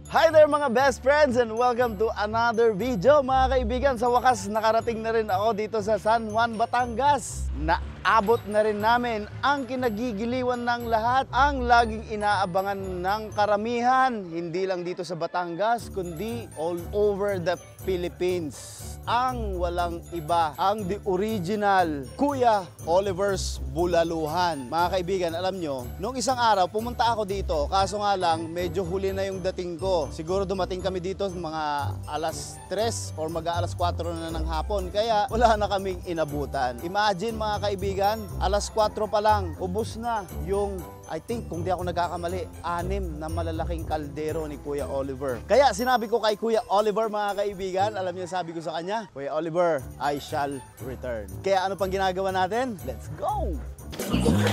Hi there mga best friends and welcome to another video. Mga kaibigan, sa wakas nakarating na rin ako dito sa San Juan, Batangas. Naabot na rin namin ang kinagigiliwan ng lahat, ang laging inaabangan ng karamihan, hindi lang dito sa Batangas kundi all over the Philippines. Ang walang iba, ang the original Kuya Oliver's Bulaluhan. Mga kaibigan, alam nyo, nung isang araw pumunta ako dito, kaso nga lang medyo huli na yung dating ko. Siguro dumating kami dito mga alas 3 or mag-aalas 4 na ng hapon, kaya wala na kaming inabutan. Imagine mga kaibigan, alas 4 pa lang, ubos na yung, I think, kung di ako nagkakamali, 6 na malalaking kaldero ni Kuya Oliver. Kaya sinabi ko kay Kuya Oliver, mga kaibigan, alam niyo sabi ko sa kanya, Kuya Oliver, I shall return. Kaya ano pang ginagawa natin? Let's go!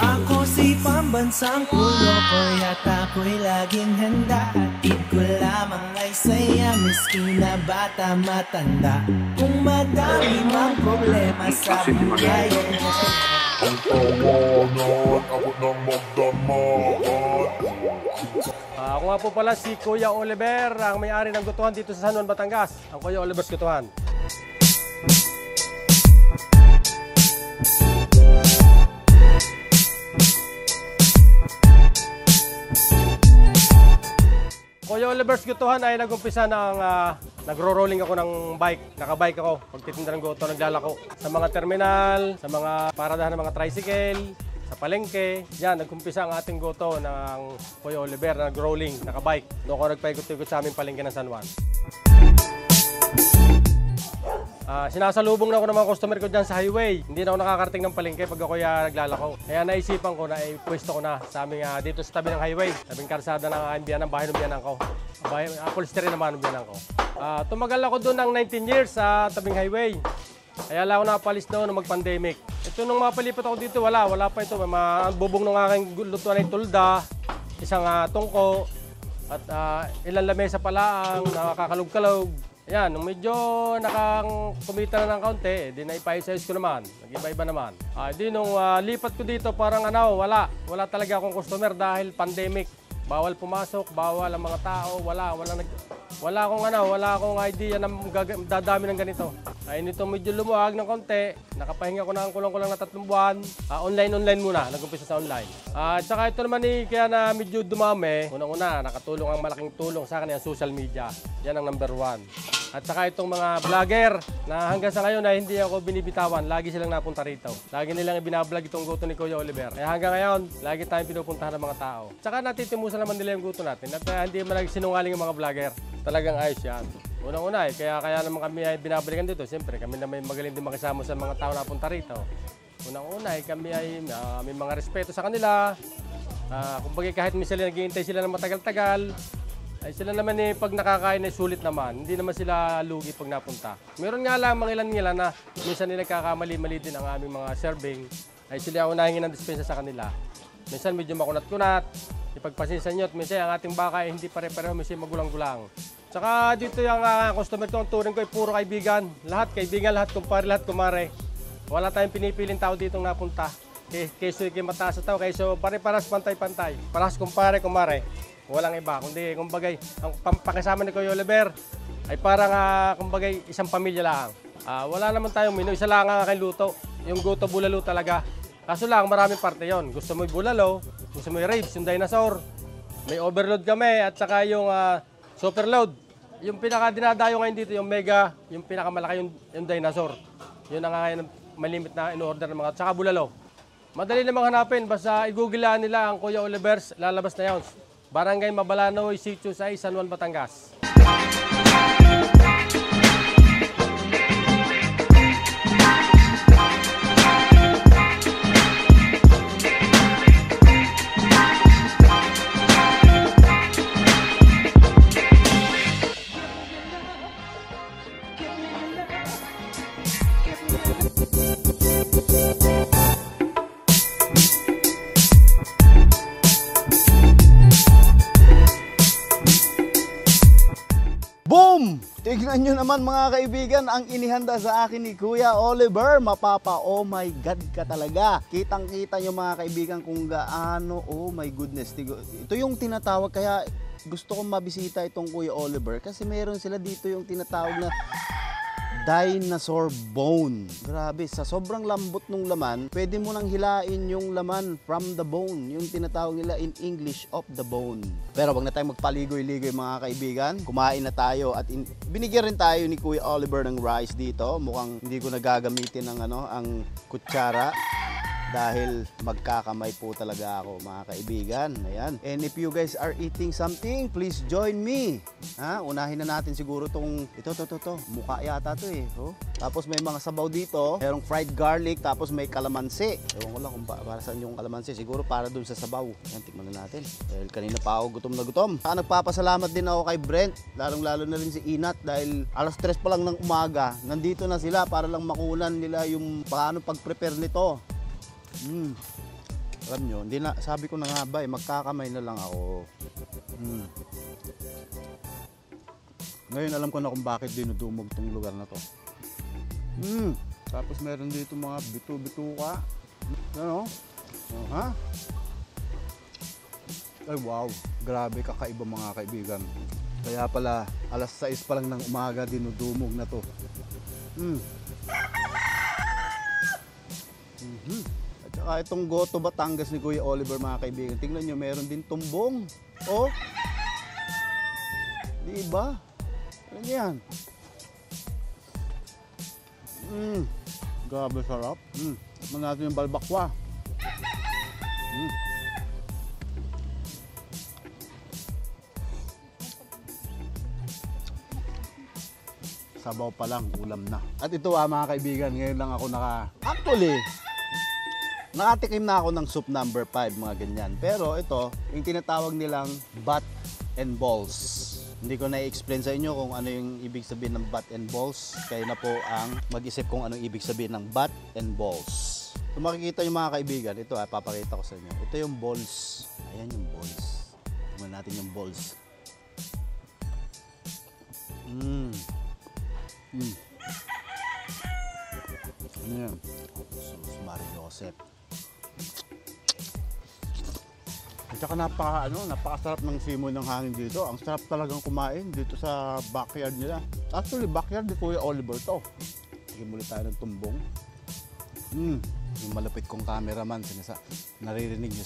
Ako si pambansang ulo ko, yata ako'y laging handa. Atid ko lamang ay saya, miski na bata matanda. Kung madami mang problema sa buhay, ang tawanan, abot ng magdamaan. Ako nga po pala si Kuya Oliver, ang may-ari ng Gutuhan dito sa San Juan, Batangas. Ang Kuya Oliver's Gutuhan. Kuya Oliver's Gutuhan ay nag-umpisa ng nagro-rolling ako ng bike. Nakabike ako. Pagtitinda ng goto, naglalako. Sa mga terminal, sa mga paradahan ng mga tricycle, sa palengke. Yan, nag-umpisa ang ating goto ng Kuya Oliver, nag-rolling, nakabike. Doon ako nagpaikot-ikot sa aming palengke ng San Juan. Sinasalubong na ako ng mga customer ko dyan sa highway. Hindi na ako nakakarating ng palengke pag ako naglalako. Kaya naisipan ko na pwesto ko na sa aming dito sa tabi ng highway. Tabing karsada ng biyanan, bahay ng biyanan ko. Upholstery naman ng biyanan ko. Tumagal ako doon ng 19 years sa tabing highway. Kaya lang ako nakapalis doon nung mag-pandemic. Ito nung mapalipat ako dito, wala pa ito. May bubong ng aking lutuan ay tulda, isang tungko, at ilang lamesa pala ang nakakalog-kalog. Ayan, nung medyo kumita na ng kaunti, di na ipaisayos ko naman. Nag-iba-iba naman. Di nung lipat ko dito, parang wala talaga akong customer dahil pandemic. Bawal pumasok, bawal ang mga tao, wala akong idea na dadami ng ganito. Ay nito medyo lumuwag ng konti, nakapahinga ko na ang kulang-kulang na 3 buwan. Online muna, nag-umpisa sa online. At saka ito naman kaya na medyo dumami, unang-una, nakatulong ang malaking tulong sa akin ang social media. Yan ang number 1. At saka itong mga vlogger na hanggang sa ngayon ay hindi ako binibitawan, lagi silang napunta rito. Lagi nilang ibinablog itong guto ni Kuya Oliver. Kaya hanggang ngayon, lagi tayong pinupuntahan ng mga tao. Tsaka natitimusan naman nila yung guto natin at hindi man sinungaling yung mga vlogger. Talagang ayos yan. Unang-una kaya naman kami ay binabalikan dito. Siyempre, kami na may magaling din makisama sa mga tao na punta rito. Unang-una kami ay may mga respeto sa kanila. Kumbaga kahit minsan naghihintay sila ng matagal-tagal, ay sila naman pag nakakain ay sulit naman. Hindi naman sila lugi pag napunta. Meron nga lang mga ilan na minsan nagkakamali-mali din ang aming mga serving. Ay sila unahin ng dispensa sa kanila. Minsan medyo makunat-kunat. Ipagpasinsan nyo at minsan ang ating baka ay hindi pare-pareho, minsan magulang-gulang. Tsaka dito yung customer ko, ang turing ko ay puro kaibigan. Lahat kaibigan, lahat kumpare, lahat kumare. Wala tayong pinipiling tao dito napunta. Kayso mataas sa tao, kayso pare-paras pantay-pantay. Paras kumpare, kumare. Walang iba, kundi kumbagay, ang pakisama ni Kuya Oliver ay parang kumbagay isang pamilya lang. Wala naman tayong menu, isa lang ang aking luto, yung goto bulalo talaga. Kaso lang, maraming parte yon. Gusto mo yung bulalo, gusto mo yung ribs, yung dinosaur. May overload kami at saka yung superload. Yung pinaka-dinadayo ngayon dito, yung mega, yung pinakamalaki yung dinosaur. Yun ang ngayon malimit na in-order ng mga, at saka bulalo. Madali namang hanapin, basta i-google nila ang Kuya Oliver's, lalabas na yun. Barangay Mabalanoy, Sitio 6, San Juan, Batangas. Boom! Tignan nyo naman mga kaibigan ang inihanda sa akin ni Kuya Oliver. Mapapa, oh my God ka talaga. Kitang-kita nyo mga kaibigan kung gaano, oh my goodness. Ito yung tinatawag, kaya gusto kong mabisita itong Kuya Oliver kasi meron sila dito yung tinatawag na dinosaur bone. Grabe, sa sobrang lambot ng laman, pwede mo nang hilain yung laman from the bone. Yung tinatawag nila in English, of the bone. Pero wag na tayong magpaligoy-ligoy mga kaibigan. Kumain na tayo at binigyan rin tayo ni Kuya Oliver ng rice dito. Mukhang hindi ko nagagamitin ng ang kutsara. Dahil magkakamay po talaga ako mga kaibigan. Ayan. And if you guys are eating something, please join me. Ha? Unahin na natin siguro tong ito. Mukha yata to eh. Oh. Tapos may mga sabaw dito. Merong fried garlic. Tapos may kalamansi. Ewan ko lang kung para saan yung kalamansi. Siguro para dun sa sabaw. Ayan, tikman na natin. Dahil kanina pa ako gutom na gutom. Saka nagpapasalamat din ako kay Brent. Lalong-lalo na rin si Inat. Dahil alas 3 pa lang ng umaga. Nandito na sila para lang makunan nila yung paano pag-prepare nito. Alam nyo, hindi na, sabi ko na nga ba, magkakamay na lang ako. Ngayon alam ko na kung bakit dinudumog tong lugar na to. Tapos meron dito mga bitu-bituka. Ano? Ha? Ay wow, grabe kakaiba mga kaibigan. Kaya pala, alas 6 pa lang ng umaga dinudumog na to. Saka itong Goto Batangas ni Kuya Oliver mga kaibigan. Tingnan nyo, meron din tumbong. Oh! Di ba? Ano yan? Grabe sarap. Tikman natin yung balbakwa. Sabaw pa lang, ulam na. At ito mga kaibigan, ngayon lang ako Actually, nakatikim na ako ng soup number 5, mga ganyan. Pero ito, yung tinatawag nilang bat and balls. Hindi ko na-explain sa inyo kung ano yung ibig sabihin ng bat and balls. Kayo na po ang mag-isip kung anong ibig sabihin ng bat and balls. Kung makikita nyo mga kaibigan, ito papakita ko sa inyo. Ito yung balls. Ayan yung balls. Tingnan natin yung balls. Ano yan? Sus Mario Joseph. At saka napakasarap ng simoy ng hangin dito. Ang sarap talagang kumain dito sa backyard nila. Actually, backyard ni Kuya Oliver to. Tignan muli tayo ng tumbong. Yung malapit kong cameraman, naririnig nyo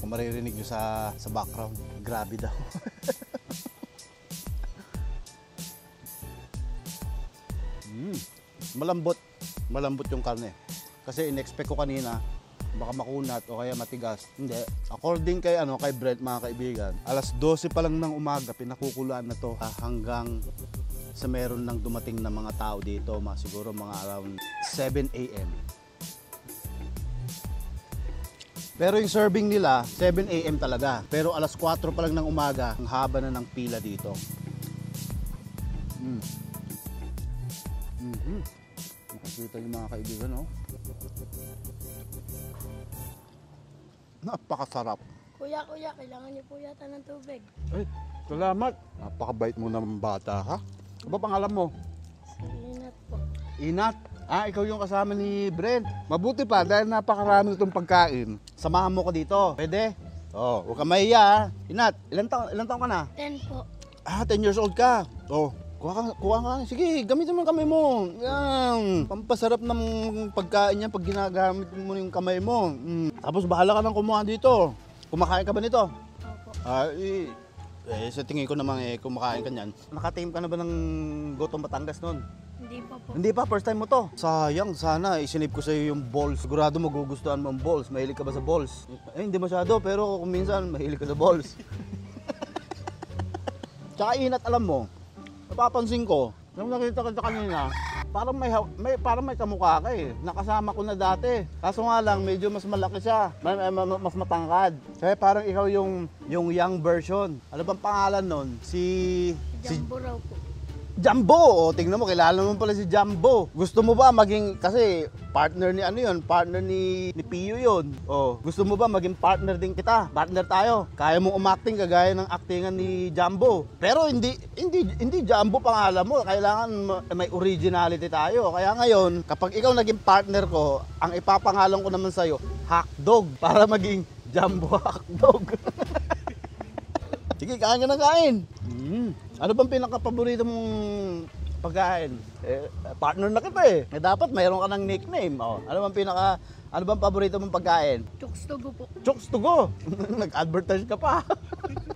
kung maririnig nyo sa background, grabe daw. Malambot yung karne. Kasi in-expect ko kanina, baka makunat o kaya matigas. Hindi. According kay Brent mga kaibigan, alas 12 pa lang ng umaga pinakukulaan na to hanggang sa meron nang dumating na mga tao dito, siguro mga around 7 AM. Pero yung serving nila 7 AM talaga. Pero alas 4 pa lang ng umaga, ang haba na ng pila dito. Nakikita niyo mga kaibigan, no? Napakasarap. Kuya, kailangan niyo po yata ng tubig. Ay, salamat. Napakabait mo naman bata, ha? Ano ba pangalan mo? Si Inat po. Inat. Ikaw yung kasama ni Brent. Mabuti pa dahil napakarami itong pagkain. Samahan mo ko dito. Pwede? Huwag ka mahiya, ha? Inat, ilan taon ka na? 10 po. 10 years old ka. Kuha ka. Sige, gamitin mo yung kamay mo. Yan. Pampasarap ng pagkain yan pag ginagamit mo yung kamay mo. Tapos bahala ka nang kumuha dito. Kumakain ka ba nito? Opo. Sa tingin ko naman kumakain ka niyan. Nakatim ka na ba ng Gotong Batangas noon? Hindi pa po. Hindi pa, first time mo to. Sayang, sana isinip ko sa'yo yung balls. Sigurado magugustuhan mo ang balls. Mahilig ka ba sa balls? Hindi masyado, pero kung minsan mahilig ka sa balls. Tsaka Inat, alam mo, napapansin ko, nung nakita ka kanina, parang may kamukha ka eh. Nakasama ko na dati. Kaso nga lang, medyo mas malaki siya. Mas matangkad. Kaya parang ikaw yung young version. Ano bang pangalan nun? Jumbo raw po. Jumbo, o tingnan mo, kilala mo pala si Jumbo. Gusto mo ba maging, kasi partner ni ano yun, partner ni Pio yun. O, gusto mo ba maging partner din kita? Partner tayo. Kaya mong umakting kagaya ng aktingan ni Jumbo. Pero hindi Jumbo pangalan mo. Kailangan may originality tayo. Kaya ngayon, kapag ikaw naging partner ko, ang ipapangalan ko naman sa'yo, Hakdog, para maging Jumbo Hakdog. Sige, kain ka ng kain. Ano bang pinaka-paborito mong pagkain? Partner na kita eh. Dapat mayroon ka ng nickname. Oh, ano bang paborito mong pagkain? Chokes to go po. Chokes to go. Nag-advertise ka pa.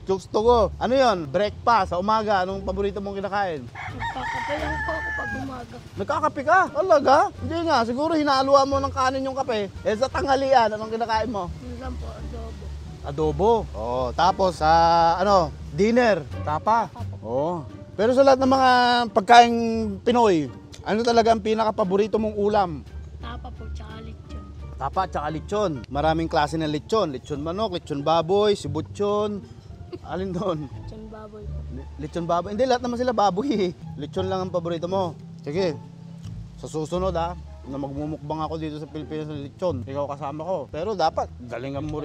Chokes to go. Ano yon? Breakfast sa umaga. Anong paborito mong kinakain? Nagkakape lang po ako pag umaga. Nagkakape ka? Talaga? Hindi nga. Siguro hinaluan mo ng kanin yung kape. Sa tanghalian, anong kinakain mo? Minsan po, adobo. Adobo. Oh, tapos dinner. Tapa. Oh. Pero sa lahat ng mga pagkain Pinoy, ano talaga ang pinaka-paborito mong ulam? Tapa po, tsaka lechon. Tapa at saka lechon. Maraming klase ng lechon. Lechon manok, lechon baboy, sibutson. Alin doon? Lechon baboy po. Lechon baboy. Hindi, lahat naman sila baboy eh. Lechon lang ang paborito mo. Sige, sa susunod na magmumukbang ako dito sa Pilipinas ng lechon, ikaw kasama ko. Pero dapat, galingan mo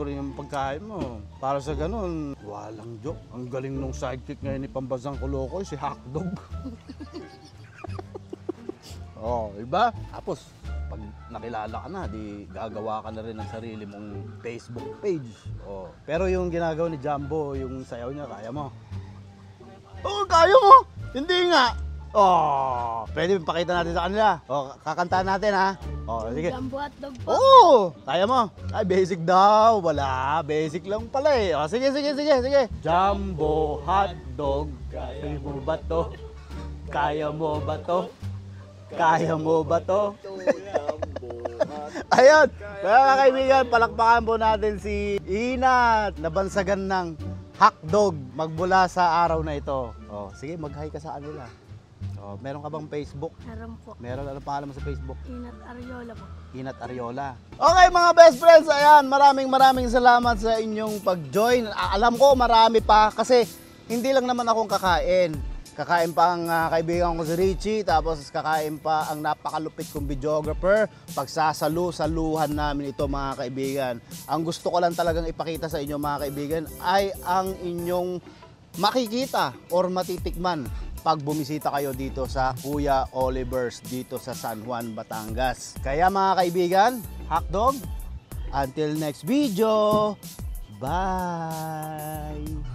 rin yung pagkain mo. Para sa ganun, walang joke. Ang galing nung sidekick ngayon ni Pambansang Kulokoy, si Hakdog. Oh, iba? Tapos, pag nakilala ka na, di gagawa ka na rin ng sarili mong Facebook page. Oh. Pero yung ginagawa ni Jumbo, yung sayaw niya, kaya mo? Oo, kaya mo! Hindi nga! Oh, pwede pakita natin sa kanila. Oh, kakantahan natin ha. Oh, sige. Jumbo hotdog po. Oo, kaya mo. Ay, basic daw. Wala, basic lang pala eh. Oh, sige. Jumbo hotdog. Kaya mo ba to? Kaya mo ba to? Kaya mo ba to? Ayun, mga kaibigan, palakpakan po natin si Inat, nabansagan ng Hakdog magmula sa araw na ito. Oh, sige, mag-hi ka sa kanila. Oh, meron ka bang Facebook? Meron po. Meron, ano pangalan mo sa Facebook? Inat Ariola po. Inat Ariola. Okay mga best friends, ayan, maraming salamat sa inyong pag-join. Alam ko marami pa kasi hindi lang naman akong kakain. Kakain pa ang kaibigan ko si Richie, tapos kakain pa ang napakalupit kong videographer. Pagsasalu-saluhan namin ito mga kaibigan. Ang gusto ko lang talagang ipakita sa inyo mga kaibigan ay ang inyong makikita or matitikman pag bumisita kayo dito sa Kuya Oliver's dito sa San Juan, Batangas. Kaya mga kaibigan, Hakdog, until next video, bye!